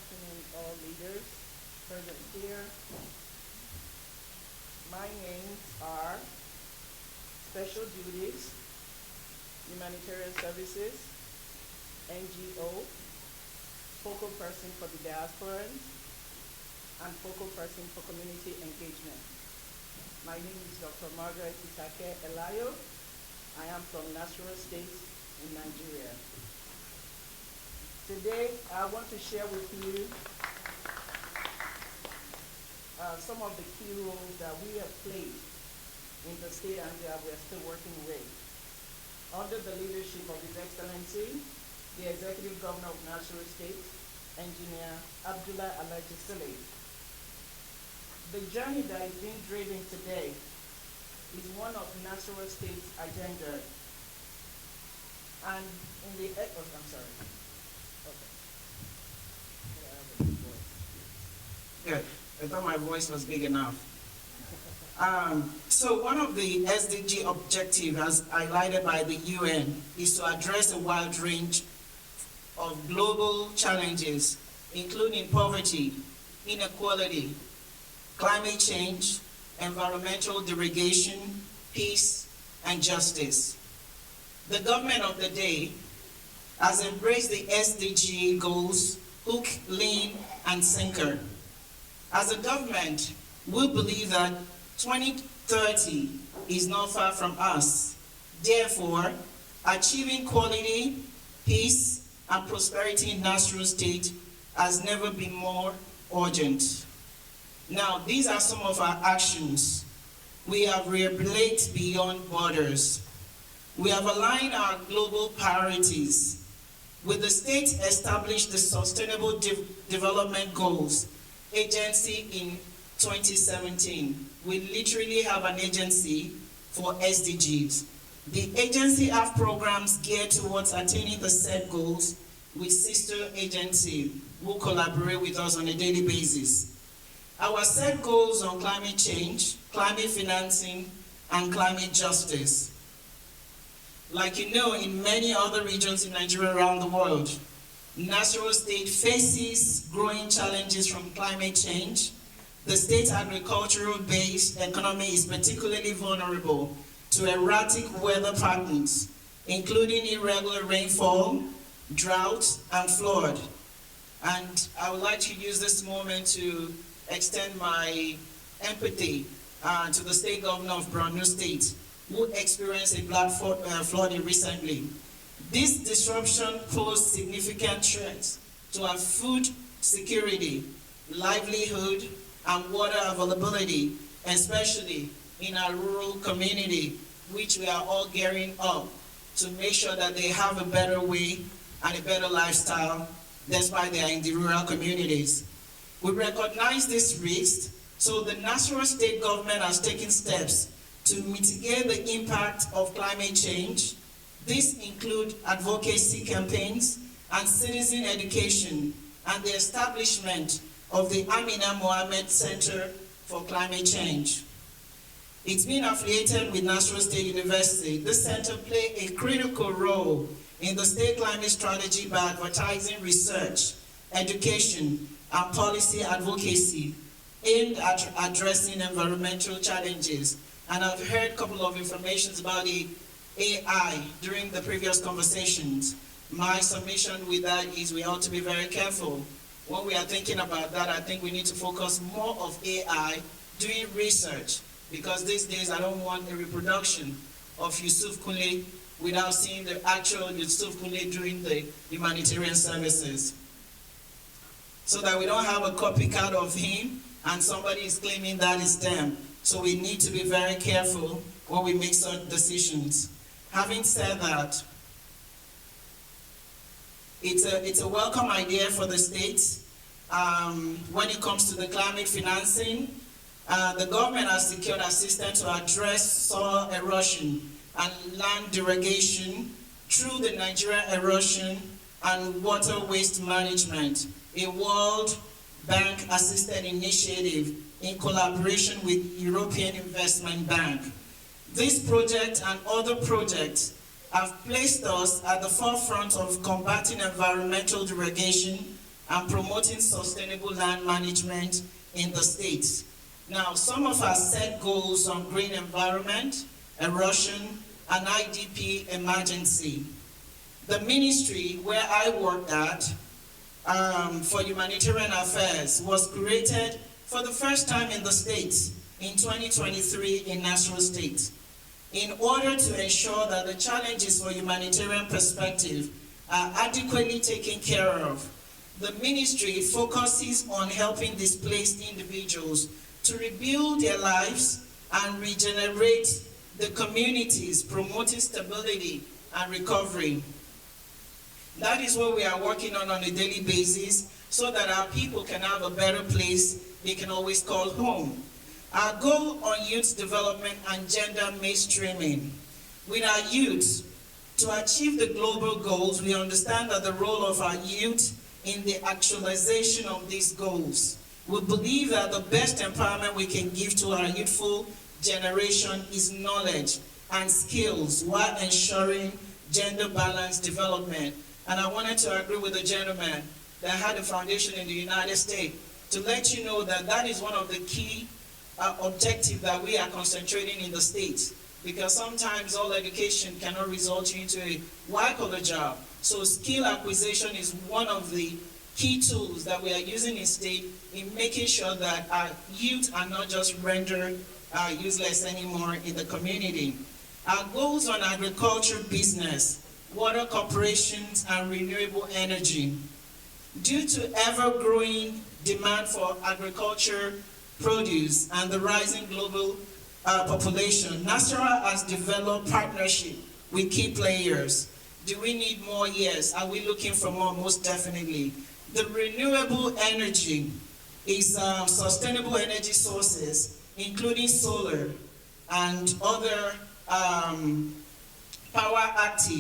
afternoon, all leaders present here. My names are Special Duties, Humanitarian Services, NGO, Focal Person for the Diaspora, and Focal Person for Community Engagement. My name is Dr. Margaret Elayo. I am from Nasarawa State in Nigeria. Today, I want to share with you some of the key roles that we have played in the state and that we are still working with. Under the leadership of His Excellency, the Executive Governor of Nasarawa State, Engineer Abdullah Alhaji. The journey that is being driven today is one of Nasarawa State's agenda. And in the, I'm sorry. Good. I thought my voice was big enough. So one of the SDG objectives, as highlighted by the UN, is to address a wide range of global challenges, including poverty, inequality, climate change, environmental degradation, peace, and justice. The government of the day has embraced the SDG goals, hook, line, and sinker. As a government, we believe that 2030 is not far from us. Therefore, achieving quality, peace, and prosperity in Nasarawa State has never been more urgent. Now, these are some of our actions. We have rehabilitated beyond borders. We have aligned our global priorities. With the state established the Sustainable Development Goals Agency in 2017. We literally have an agency for SDGs. The agency have programs geared towards attaining the set goals with sister agencies who collaborate with us on a daily basis. Our set goals on climate change, climate financing, and climate justice. Like you know, in many other regions in Nigeria around the world, Nasarawa State faces growing challenges from climate change. The state's agricultural-based economy is particularly vulnerable to erratic weather patterns, including irregular rainfall, drought, and flood. And I would like to use this moment to extend my empathy to the state governor of Borno State, who experienced a flooding recently. This disruption posed significant threats to our food security, livelihood, and water availability, especially in our rural community, which we are all gearing up to make sure that they have a better way and a better lifestyle despite they are in the rural communities. We recognize this risk, so the Nasarawa State government has taken steps to mitigate the impact of climate change. These include advocacy campaigns and citizen education and the establishment of the Amina Mohammed Center for Climate Change. It's been affiliated with Nasarawa State University. This center plays a critical role in the state climate strategy by advertising research, education, and policy advocacy aimed at addressing environmental challenges. And I've heard a couple of informations about the AI during the previous conversations. My submission with that is we ought to be very careful. When we are thinking about that, I think we need to focus more of AI doing research, because these days I don't want a reproduction of Yusuf Kunle without seeing the actual Yusuf Kunle doing the humanitarian services. So that we don't have a copycat of him and somebody is claiming that is them. So we need to be very careful when we make such decisions. Having said that, it's a welcome idea for the state. When it comes to the climate financing, the government has secured assistance to address soil erosion and land derogation through the Nigeria Erosion and Water Waste Management, a World Bank assisted initiative in collaboration with European Investment Bank. This project and other projects have placed us at the forefront of combating environmental degradation and promoting sustainable land management in the state. Now, some of our set goals on green environment, erosion, and IDP emergency. The ministry where I worked at for humanitarian affairs was created for the first time in the state in 2023 in Nasarawa State, in order to ensure that the challenges for humanitarian perspective are adequately taken care of. The ministry focuses on helping displaced individuals to rebuild their lives and regenerate the communities, promoting stability and recovery. That is what we are working on a daily basis, so that our people can have a better place they can always call home. Our goal on youth development and gender mainstreaming. With our youth, to achieve the global goals, we understand that the role of our youth in the actualization of these goals. We believe that the best empowerment we can give to our youthful generation is knowledge and skills while ensuring gender-balanced development. And I wanted to agree with the gentleman that had a foundation in the United States to let you know that that is one of the key objectives that we are concentrating in the States, because sometimes all education cannot result you into a white-collar job. So skill acquisition is one of the key tools that we are using in state in making sure that our youth are not just rendered useless anymore in the community. Our goals on agriculture, business, water corporations, and renewable energy. Due to ever-growing demand for agriculture produce and the rising global population, Nasarawa has developed partnership with key players. Do we need more? Yes. Are we looking for more? Most definitely. The renewable energy is sustainable energy sources, including solar and other power active